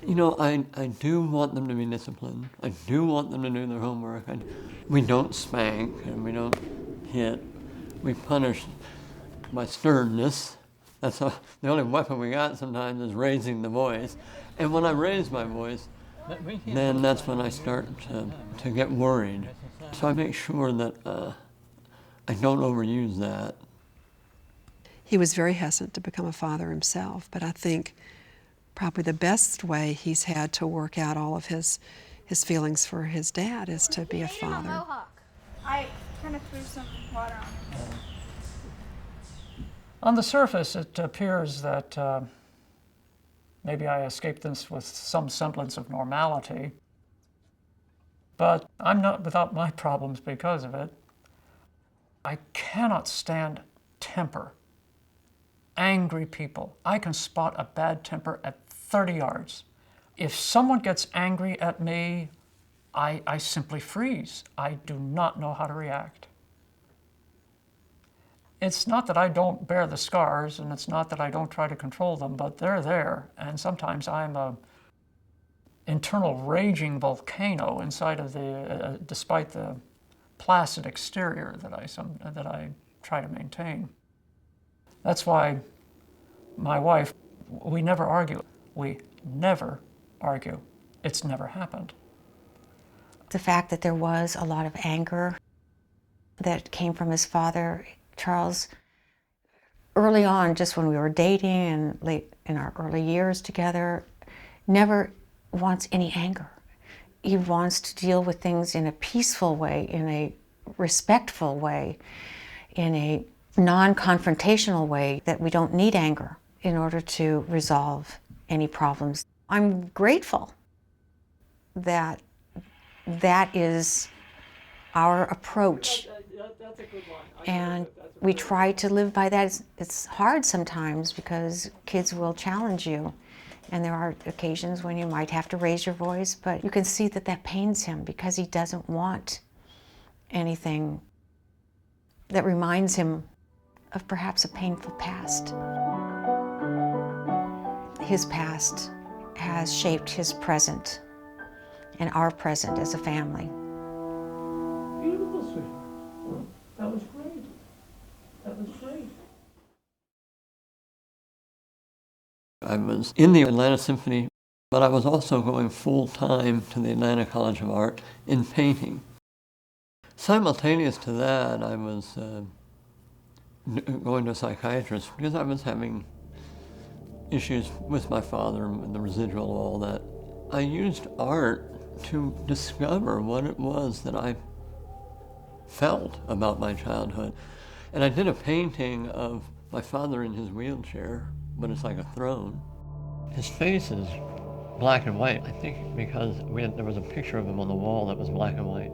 I do want them to be disciplined. I do want them to do their homework. We don't spank and we don't hit. We punish by sternness. That's the only weapon we got sometimes is raising the voice. And when I raise my voice, then that's when I start to get worried. So I make sure that I don't overuse that. He was very hesitant to become a father himself, but I think probably the best way he's had to work out all of his his feelings for his dad is to be a father. I kind of threw some water on him. On the surface, it appears that maybe I escaped this with some semblance of normality, but I'm not without my problems because of it. I cannot stand temper. Angry people. I can spot a bad temper at 30 yards. If someone gets angry at me, I simply freeze. I do not know how to react. It's not that I don't bear the scars, and it's not that I don't try to control them, but they're there, and sometimes I'm a internal raging volcano inside of the, despite the placid exterior that I try to maintain. That's why my wife, we never argue. We never argue. It's never happened. The fact that there was a lot of anger that came from his father, Charles, early on, just when we were dating and late in our early years together, never wants any anger. He wants to deal with things in a peaceful way, in a respectful way, in a non-confrontational way, that we don't need anger in order to resolve any problems. I'm grateful that that is our approach. That's a good one. And we try to live by that. It's hard sometimes because kids will challenge you. And there are occasions when you might have to raise your voice, but you can see that that pains him because he doesn't want anything that reminds him of perhaps a painful past. His past has shaped his present and our present as a family. Beautiful, sweetheart. That was great. That was great. I was in the Atlanta Symphony, but I was also going full-time to the Atlanta College of Art in painting. Simultaneous to that, I was going to a psychiatrist because I was having issues with my father and the residual of all that. I used art to discover what it was that I felt about my childhood. And I did a painting of my father in his wheelchair, but it's like a throne. His face is black and white, I think because there was a picture of him on the wall that was black and white.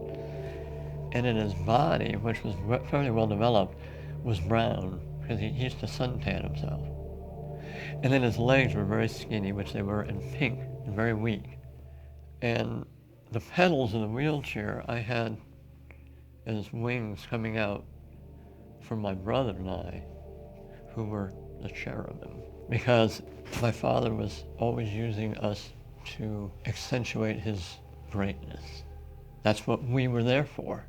And in his body, which was fairly well developed, was brown, because he used to suntan himself. And then his legs were very skinny, which they were, and pink, and very weak. And the pedals of the wheelchair I had as wings coming out from my brother and I, who were the cherubim. Because my father was always using us to accentuate his greatness. That's what we were there for.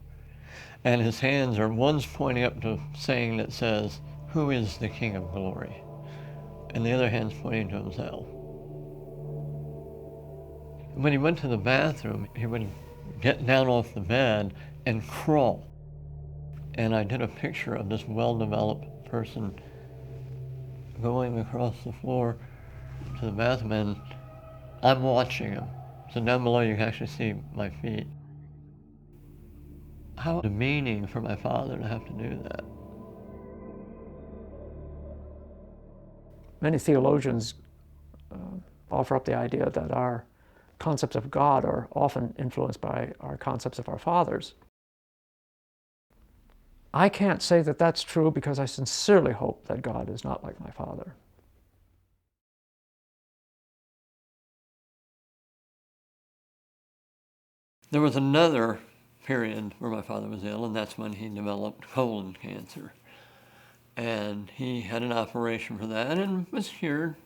And his hands are, one's pointing up to a saying that says, "Who is the King of Glory?" And the other hand's pointing to himself. When he went to the bathroom, he would get down off the bed and crawl. And I did a picture of this well-developed person going across the floor to the bathroom, and I'm watching him. So down below you can actually see my feet. How demeaning for my father to have to do that. Many theologians offer up the idea that our concepts of God are often influenced by our concepts of our fathers. I can't say that that's true because I sincerely hope that God is not like my father. There was another period where my father was ill, and that's when he developed colon cancer. And he had an operation for that and was cured.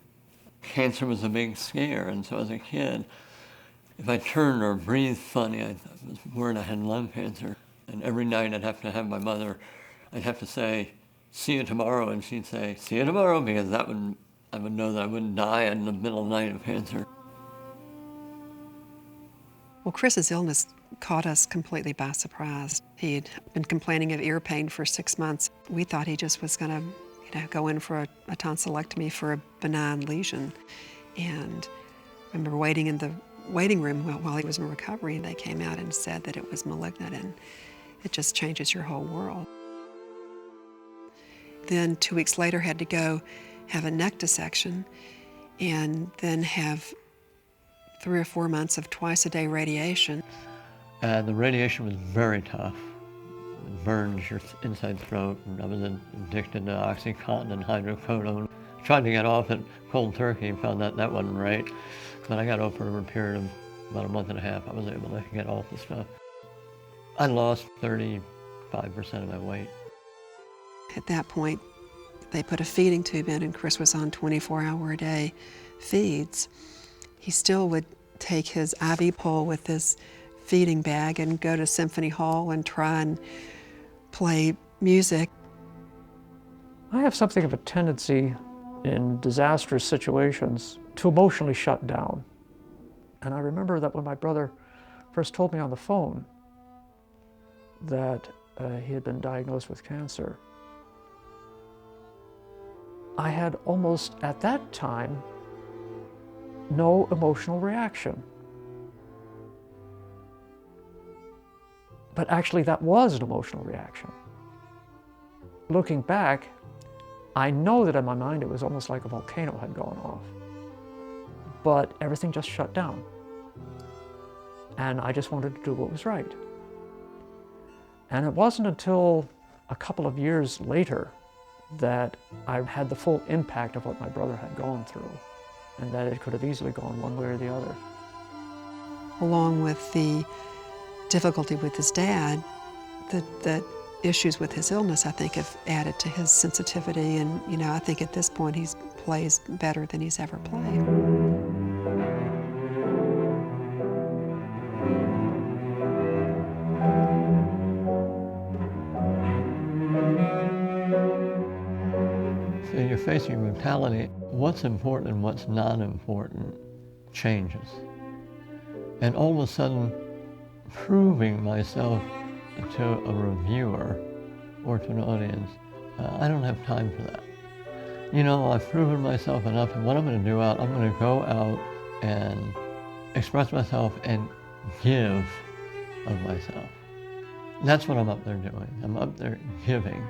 Cancer was a big scare, and so as a kid, if I turned or breathed funny, I was worried I had lung cancer. And every night I'd have to have my mother, I'd have to say, "See you tomorrow," and she'd say, "See you tomorrow," because I would know that I wouldn't die in the middle of the night of cancer. Well, Chris's illness caught us completely by surprise. He had been complaining of ear pain for 6 months. We thought he just was going to, go in for a tonsillectomy for a benign lesion. And I remember waiting in the waiting room while he was in recovery, and they came out and said that it was malignant, and it just changes your whole world. Then 2 weeks later had to go have a neck dissection and then have 3 or 4 months of twice-a-day radiation. The radiation was very tough. It burns your inside throat, and I was addicted to OxyContin and hydrocodone. Tried to get off it cold turkey and found that wasn't right. But I got off for a period of about a month and a half. I was able to get off the stuff. I lost 35% of my weight. At that point, they put a feeding tube in, and Chris was on 24-hour-a-day feeds. He still would take his IV pole with his feeding bag and go to Symphony Hall and try and play music. I have something of a tendency in disastrous situations to emotionally shut down. And I remember that when my brother first told me on the phone that he had been diagnosed with cancer, I had almost, at that time, no emotional reaction. But actually, that was an emotional reaction. Looking back, I know that in my mind it was almost like a volcano had gone off. But everything just shut down. And I just wanted to do what was right. And it wasn't until a couple of years later that I had the full impact of what my brother had gone through, and that it could have easily gone one way or the other. Along with the difficulty with his dad, the issues with his illness, I think, have added to his sensitivity, and I think at this point he plays better than he's ever played. So you're facing mortality. What's important and what's not important changes. And all of a sudden, proving myself to a reviewer or to an audience, I don't have time for that. I've proven myself enough, and what I'm going to do I'm going to go out and express myself and give of myself. That's what I'm up there doing. I'm up there giving.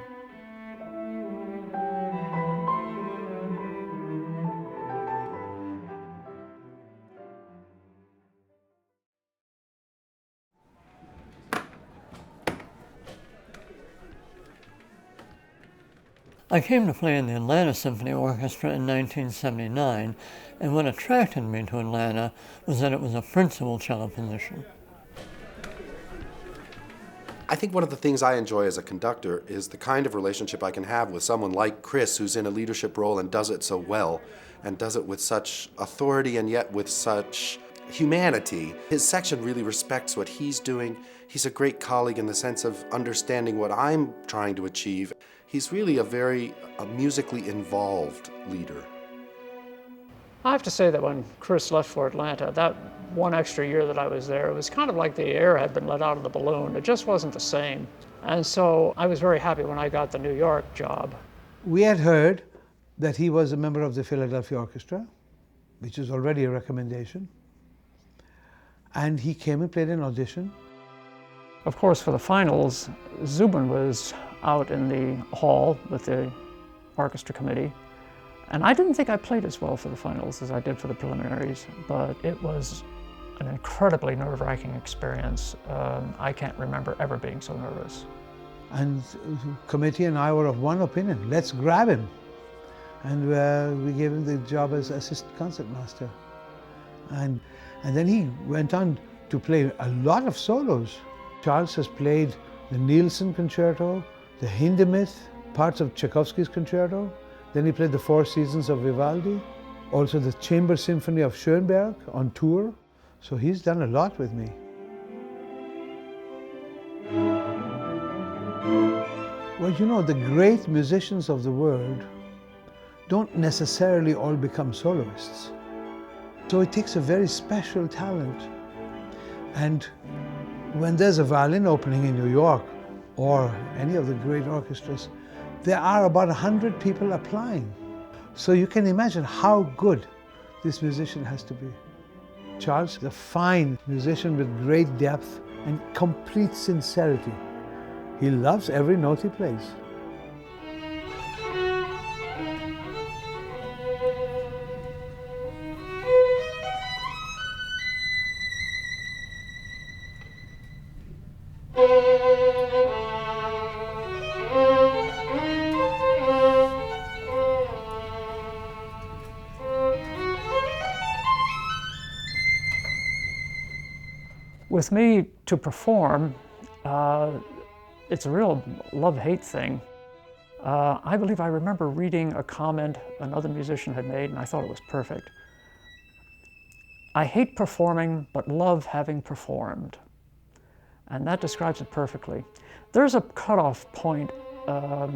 I came to play in the Atlanta Symphony Orchestra in 1979, and what attracted me to Atlanta was that it was a principal cello position. I think one of the things I enjoy as a conductor is the kind of relationship I can have with someone like Chris, who's in a leadership role and does it so well, and does it with such authority and yet with such humanity. His section really respects what he's doing. He's a great colleague in the sense of understanding what I'm trying to achieve. He's really a very musically involved leader. I have to say that when Chris left for Atlanta, that one extra year that I was there, it was kind of like the air had been let out of the balloon. It just wasn't the same. And so I was very happy when I got the New York job. We had heard that he was a member of the Philadelphia Orchestra, which is already a recommendation. And he came and played an audition. Of course, for the finals, Zubin was out in the hall with the orchestra committee. And I didn't think I played as well for the finals as I did for the preliminaries, but it was an incredibly nerve-wracking experience. I can't remember ever being so nervous. And the committee and I were of one opinion: let's grab him. And we gave him the job as assistant concertmaster. And then he went on to play a lot of solos. Charles has played the Nielsen Concerto, the Hindemith, parts of Tchaikovsky's Concerto. Then he played the Four Seasons of Vivaldi, also the Chamber Symphony of Schoenberg on tour. So he's done a lot with me. Well, the great musicians of the world don't necessarily all become soloists. So it takes a very special talent. And when there's a violin opening in New York or any of the great orchestras, there are about 100 people applying. So you can imagine how good this musician has to be Charles is a fine musician with great depth and complete sincerity. He loves every note he plays. With me, to perform, it's a real love-hate thing. I believe I remember reading a comment another musician had made, and I thought it was perfect. I hate performing, but love having performed. And that describes it perfectly. There's a cutoff point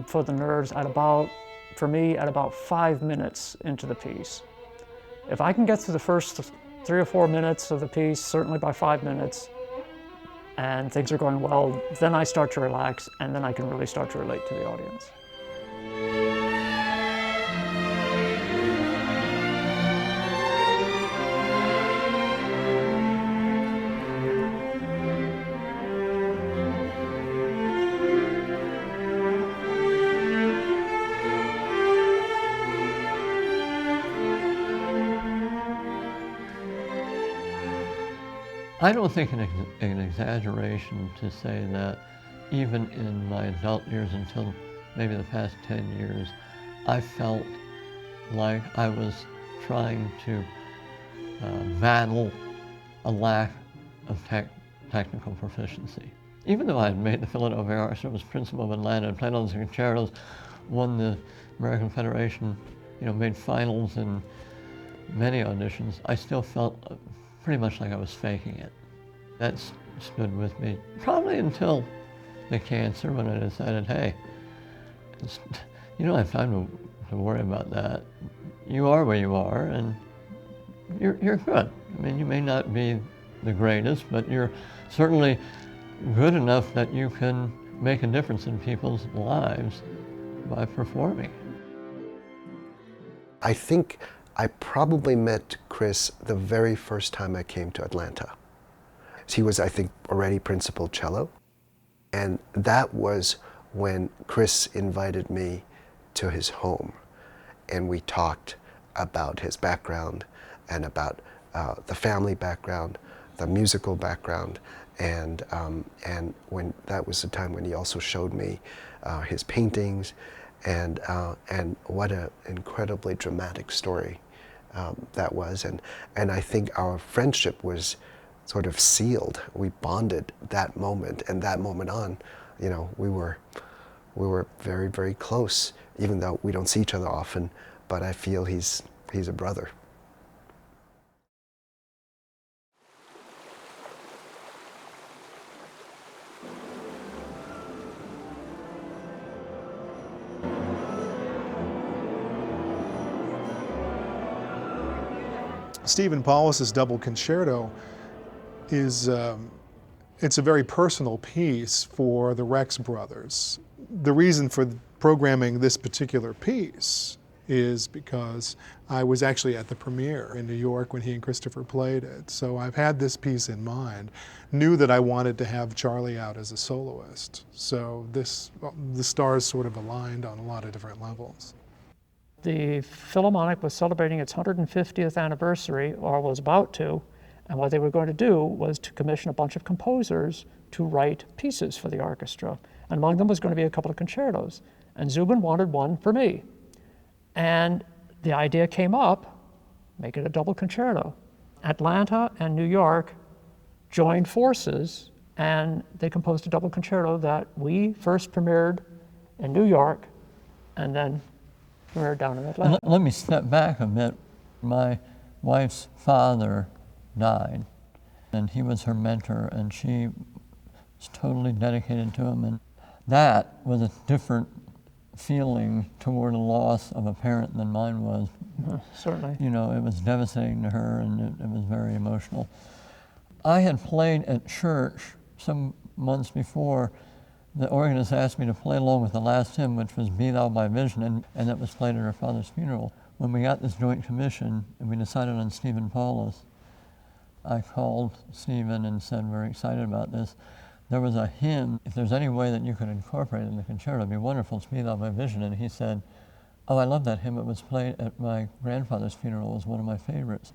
for the nerves at about, for me, at about 5 minutes into the piece. If I can get through the first 3 or 4 minutes of the piece, certainly by 5 minutes, and things are going well, then I start to relax, and then I can really start to relate to the audience. I don't think an exaggeration to say that even in my adult years until maybe the past 10 years, I felt like I was trying to battle a lack of technical proficiency. Even though I had made the Philadelphia Orchestra, was principal of Atlanta, and played all the concertos, won the American Federation, made finals in many auditions, I still felt pretty much like I was faking it. That stood with me probably until the cancer, when I decided, hey, you don't have time to worry about that. You are where you are, and you're good. I mean, you may not be the greatest, but you're certainly good enough that you can make a difference in people's lives by performing. I think I probably met Chris the very first time I came to Atlanta. He was, I think, already principal cello. And that was when Chris invited me to his home. And we talked about his background and about the family background, the musical background. And when that was the time when he also showed me his paintings, and what an incredibly dramatic story that was. And I think our friendship was sort of sealed. We bonded that moment, and that moment on, we were very, very close, even though we don't see each other often, but I feel he's a brother. Stephen Paulus's Double Concerto is it's a very personal piece for the Rex brothers. The reason for programming this particular piece is because I was actually at the premiere in New York when he and Christopher played it. So I've had this piece in mind, knew that I wanted to have Charlie out as a soloist. So the stars sort of aligned on a lot of different levels. The Philharmonic was celebrating its 150th anniversary, or was about to, and what they were going to do was to commission a bunch of composers to write pieces for the orchestra. And among them was going to be a couple of concertos. And Zubin wanted one for me. And the idea came up, make it a double concerto. Atlanta and New York joined forces, and they composed a double concerto that we first premiered in New York, and then premiered down in Atlanta. Let me step back a bit. My wife's father died, and he was her mentor, and she was totally dedicated to him, and that was a different feeling toward a loss of a parent than mine was. Certainly. It was devastating to her, and it was very emotional. I had played at church some months before. The organist asked me to play along with the last hymn, which was Be Thou My Vision, and that was played at her father's funeral. When we got this joint commission and we decided on Stephen Paulus, I called Stephen and said, we're excited about this. There was a hymn, if there's any way that you could incorporate it in the concerto, it'd be wonderful, Speed Out My Vision. And he said, oh, I love that hymn. It was played at my grandfather's funeral. It was one of my favorites.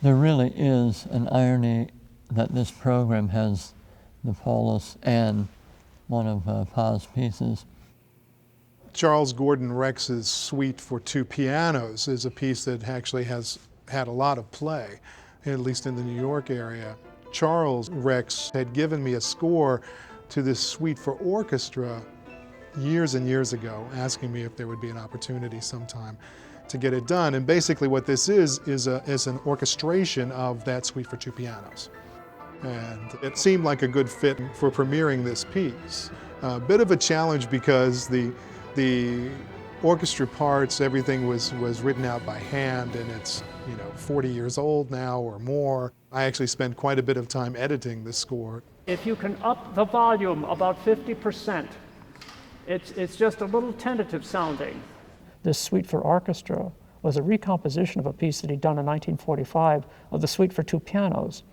There really is an irony that this program has the Paulus and one of Pa's pieces. Charles Gordon Rex's Suite for Two Pianos is a piece that actually has had a lot of play, at least in the New York area. Charles Rex had given me a score to this suite for orchestra years and years ago, asking me if there would be an opportunity sometime to get it done. And basically what this is an orchestration of that Suite for Two Pianos. And it seemed like a good fit for premiering this piece. A bit of a challenge because the orchestra parts, everything was written out by hand, and it's 40 years old now or more. I actually spent quite a bit of time editing the score. If you can up the volume about 50%, it's just a little tentative sounding. This Suite for Orchestra was a recomposition of a piece that he'd done in 1945 of the Suite for Two Pianos.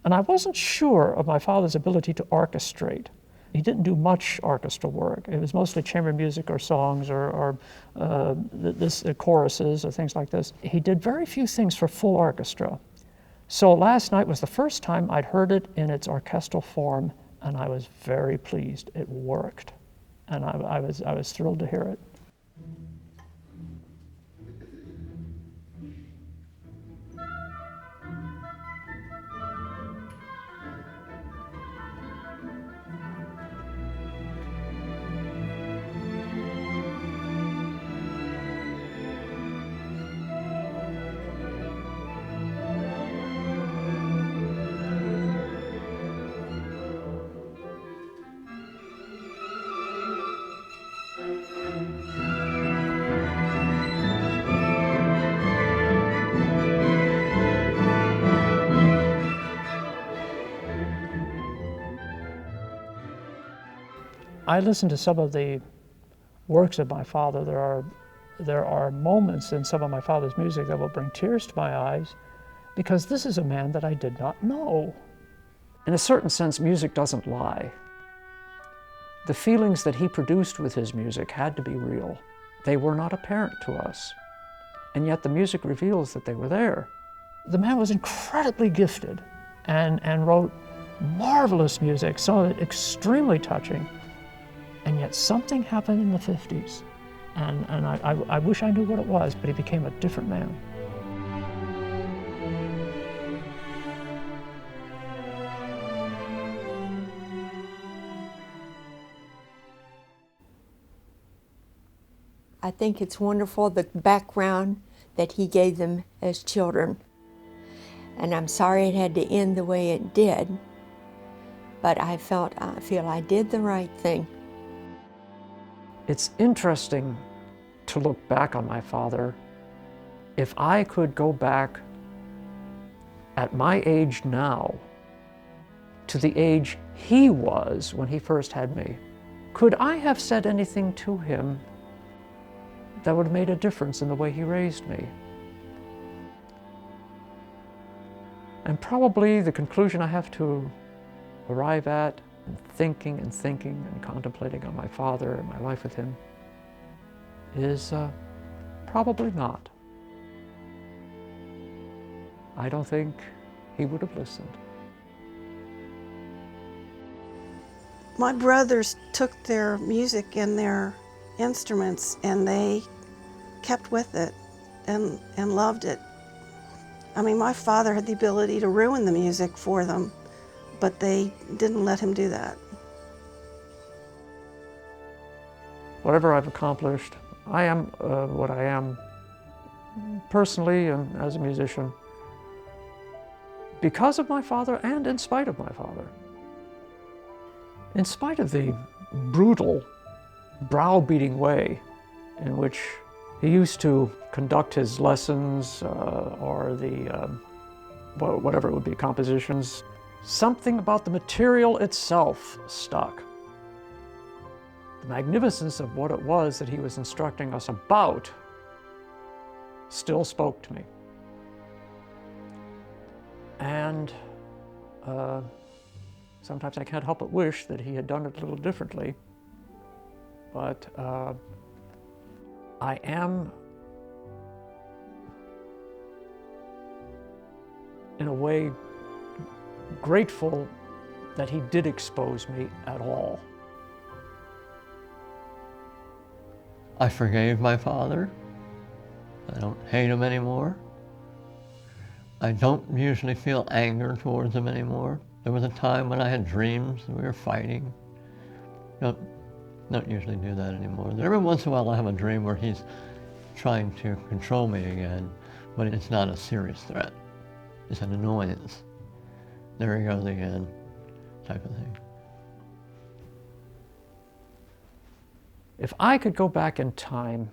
And I wasn't sure of my father's ability to orchestrate. He didn't do much orchestral work. It was mostly chamber music or songs or choruses or things like this. He did very few things for full orchestra. So last night was the first time I'd heard it in its orchestral form, and I was very pleased. It worked, and I was thrilled to hear it. I listen to some of the works of my father. There are moments in some of my father's music that will bring tears to my eyes, because this is a man that I did not know. In a certain sense, music doesn't lie. The feelings that he produced with his music had to be real. They were not apparent to us, and yet the music reveals that they were there. The man was incredibly gifted and wrote marvelous music, some of it extremely touching. And yet something happened in the 50s, and I wish I knew what it was, but he became a different man. I think it's wonderful, the background that he gave them as children. And I'm sorry it had to end the way it did, but I feel I did the right thing. It's interesting to look back on my father. If I could go back at my age now to the age he was when he first had me, could I have said anything to him that would have made a difference in the way he raised me. And probably the conclusion I have to arrive at, and thinking and contemplating on my father and my life with him, is probably not. I don't think he would have listened. My brothers took their music and their instruments and they kept with it and loved it. I mean, my father had the ability to ruin the music for them, but they didn't let him do that. Whatever I've accomplished, I am what I am personally and as a musician because of my father and in spite of my father. In spite of the brutal, browbeating way in which he used to conduct his lessons or the, whatever it would be, compositions, something about the material itself stuck. The magnificence of what it was that he was instructing us about still spoke to me. And sometimes I can't help but wish that he had done it a little differently. But I am, in a way, grateful that he did expose me at all. I forgave my father. I don't hate him anymore. I don't usually feel anger towards him anymore. There was a time when I had dreams that we were fighting. Don't usually do that anymore. Every once in a while I have a dream where he's trying to control me again, but it's not a serious threat. It's an annoyance. There he goes again, type of thing. If I could go back in time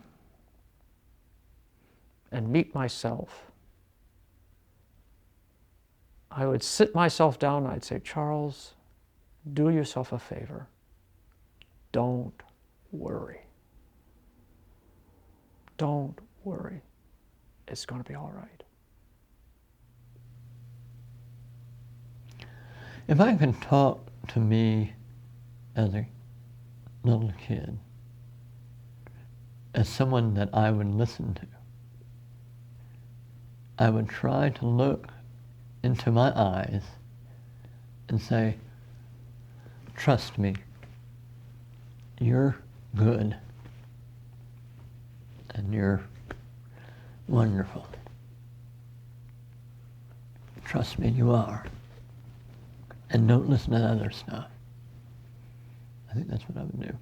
and meet myself, I would sit myself down and I'd say, Charles, do yourself a favor. Don't worry. Don't worry. It's going to be all right. If I can talk to me as a little kid, as someone that I would listen to, I would try to look into my eyes and say, trust me, you're good and you're wonderful. Trust me, you are. And don't listen to other stuff. I think that's what I would do.